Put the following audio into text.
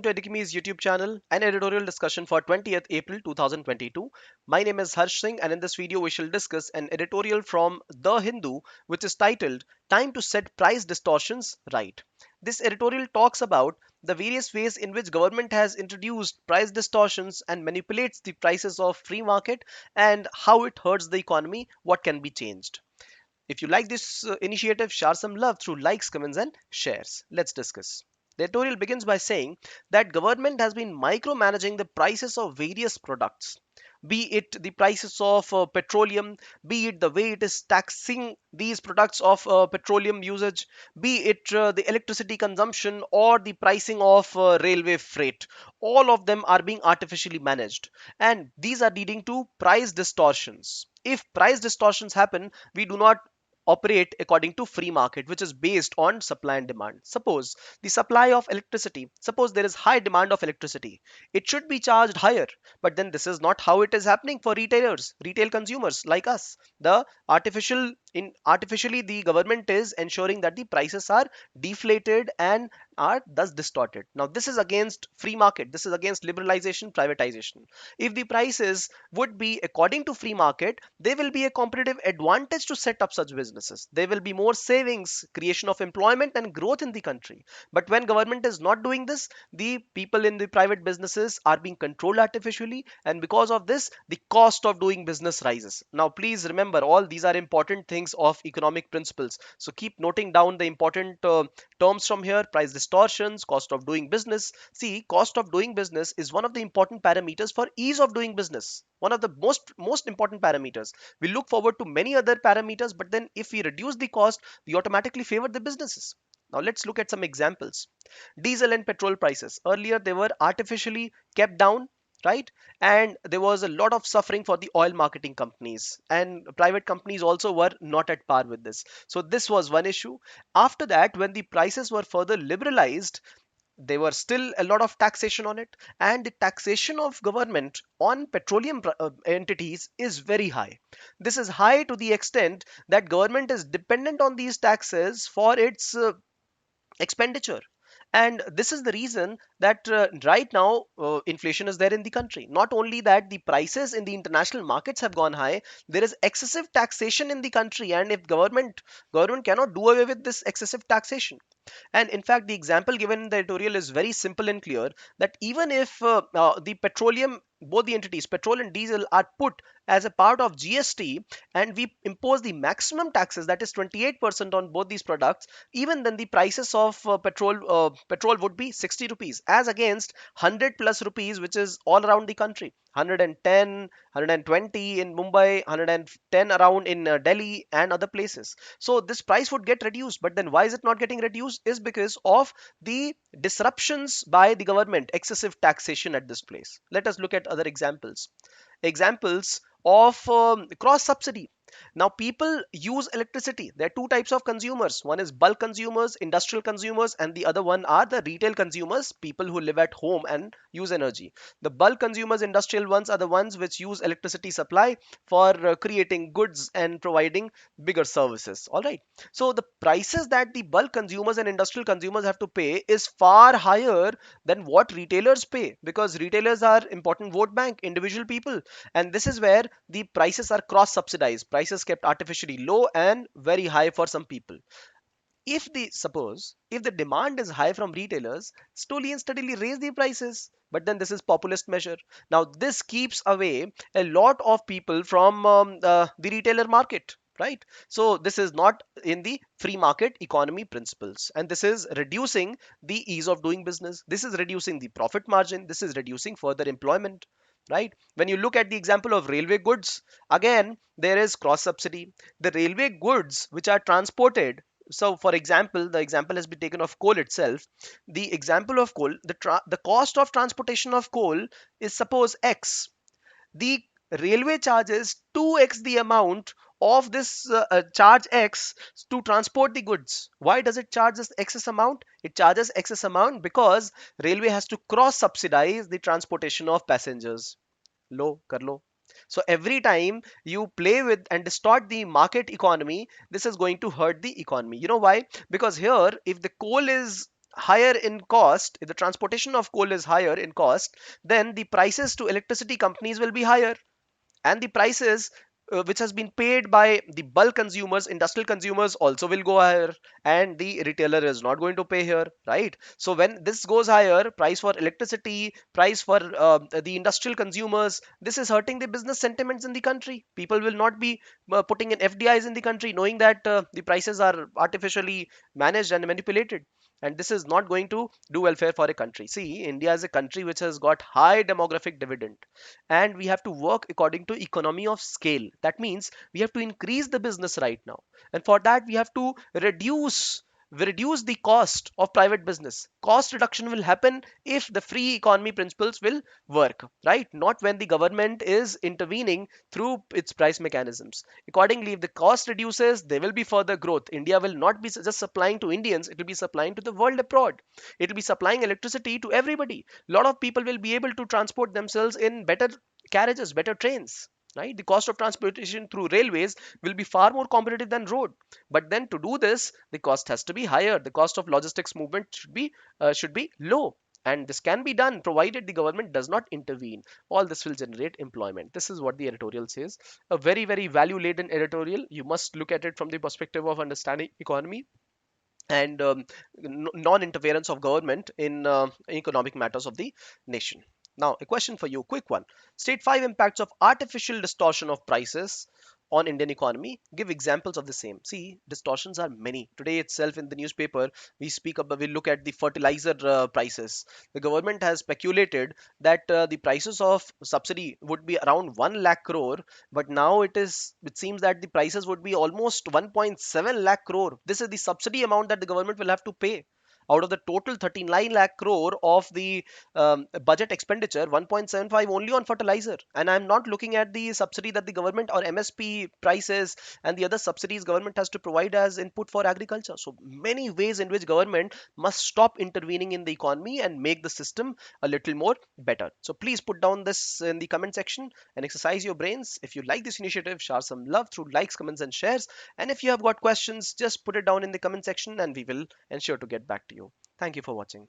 To Edukemy's YouTube channel, an editorial discussion for 20th April 2022. My name is Harsh Singh, and in this video, we shall discuss an editorial from The Hindu, which is titled Time to Set Price Distortions Right. This editorial talks about the various ways in which government has introduced price distortions and manipulates the prices of free market and how it hurts the economy, what can be changed. If you like this initiative, share some love through likes, comments, and shares. Let's discuss. The editorial begins by saying that government has been micromanaging the prices of various products, be it the prices of petroleum, be it the way it is taxing these products of petroleum usage, be it the electricity consumption or the pricing of railway freight. All of them are being artificially managed, and these are leading to price distortions. If price distortions happen, we do not operate according to free market, which is based on supply and demand. Suppose the supply of electricity, suppose there is high demand of electricity, it should be charged higher, but then this is not how it is happening for retailers, retail consumers like us. The artificially the government is ensuring that the prices are deflated and are thus distorted. Now this is against free market, this is against liberalization, privatization. If the prices would be according to free market, there will be a competitive advantage to set up such businesses. There will be more savings, creation of employment and growth in the country. But when government is not doing this, the people in the private businesses are being controlled artificially, and because of this, the cost of doing business rises. Now please remember, all these are important things of economic principles, so keep noting down the important terms from here: price distortions, cost of doing business. See, cost of doing business is one of the important parameters for ease of doing business, one of the most important parameters. We look forward to many other parameters, but then if we reduce the cost, we automatically favor the businesses. Now let's look at some examples. Diesel and petrol prices, earlier they were artificially kept down, right? And there was a lot of suffering for the oil marketing companies, and private companies also were not at par with this. So this was one issue. After that, when the prices were further liberalized, there were still a lot of taxation on it, and the taxation of government on petroleum entities is very high. This is high to the extent that government is dependent on these taxes for its expenditure. And this is the reason that right now inflation is there in the country. Not only that, the prices in the international markets have gone high, there is excessive taxation in the country, and if government cannot do away with this excessive taxation. And in fact, the example given in the editorial is very simple and clear, that even if the petroleum, both the entities, petrol and diesel, are put as a part of GST, and we impose the maximum taxes, that is 28% on both these products, even then the prices of petrol would be 60 rupees as against 100 plus rupees, which is all around the country. 110, 120 in Mumbai, 110 around in Delhi and other places. So this price would get reduced, but then why is it not getting reduced? Is because of the disruptions by the government, excessive taxation at this place. Let us look at other examples of cross subsidy. Now people use electricity. There are two types of consumers: one is bulk consumers, industrial consumers, and the other one are the retail consumers, people who live at home and use energy. The bulk consumers, industrial ones, are the ones which use electricity supply for creating goods and providing bigger services. All right, so the prices that the bulk consumers and industrial consumers have to pay is far higher than what retailers pay, because retailers are important vote bank, individual people, and this is where the prices are cross subsidized, prices kept artificially low and very high for some people. If the demand is high from retailers, slowly and steadily raise the prices, but then this is populist measure. Now this keeps away a lot of people from the retailer market, right? So this is not in the free market economy principles, and this is reducing the ease of doing business, this is reducing the profit margin, this is reducing further employment, right? When you look at the example of railway goods, again there is cross subsidy. The railway goods which are transported, so for example, the example has been taken of coal itself. The example of coal, the cost of transportation of coal is suppose X. The railway charges 2x the amount of this charge X to transport the goods. Why does it charge this excess amount? It charges excess amount because railway has to cross subsidize the transportation of passengers. लो कर लो. So every time you play with and distort the market economy, this is going to hurt the economy. You know why? Because here, if the coal is higher in cost, if the transportation of coal is higher in cost, then the prices to electricity companies will be higher, and the prices which has been paid by the bulk consumers, industrial consumers, also will go higher, and the retailer is not going to pay here, right? So when this goes higher, price for electricity, price for the industrial consumers, this is hurting the business sentiments in the country. People will not be putting in FDIs in the country, knowing that the prices are artificially managed and manipulated, and this is not going to do welfare for a country. See, India is a country which has got high demographic dividend, and we have to work according to economy of scale. That means we have to increase the business right now, and for that we have to reduce the cost of private business. Cost reduction will happen if the free economy principles will work, right? Not when the government is intervening through its price mechanisms. Accordingly, if the cost reduces, there will be further growth. India will not be just supplying to Indians, it will be supplying to the world abroad. It will be supplying electricity to everybody. A lot of people will be able to transport themselves in better carriages, better trains. Right? The cost of transportation through railways will be far more competitive than road. But then to do this, the cost has to be higher. The cost of logistics movement should be low. And this can be done provided the government does not intervene. All this will generate employment. This is what the editorial says. A very, very value laden editorial. You must look at it from the perspective of understanding economy and non-interference of government in economic matters of the nation. Now, a question for you, quick one. State five impacts of artificial distortion of prices on Indian economy. Give examples of the same. See, distortions are many. Today itself in the newspaper, we look at the fertilizer prices. The government has speculated that the prices of subsidy would be around 1 lakh crore, but now it seems that the prices would be almost 1.7 lakh crore. This is the subsidy amount that the government will have to pay out of the total 39 lakh crore of the budget expenditure. 1.75 only on fertilizer, and I'm not looking at the subsidy that the government or MSP prices and the other subsidies government has to provide as input for agriculture. So many ways in which government must stop intervening in the economy and make the system a little more better. So please put down this in the comment section and exercise your brains. If you like this initiative, share some love through likes, comments, and shares. And if you have got questions, just put it down in the comment section and we will ensure to get back to you. Thank you for watching.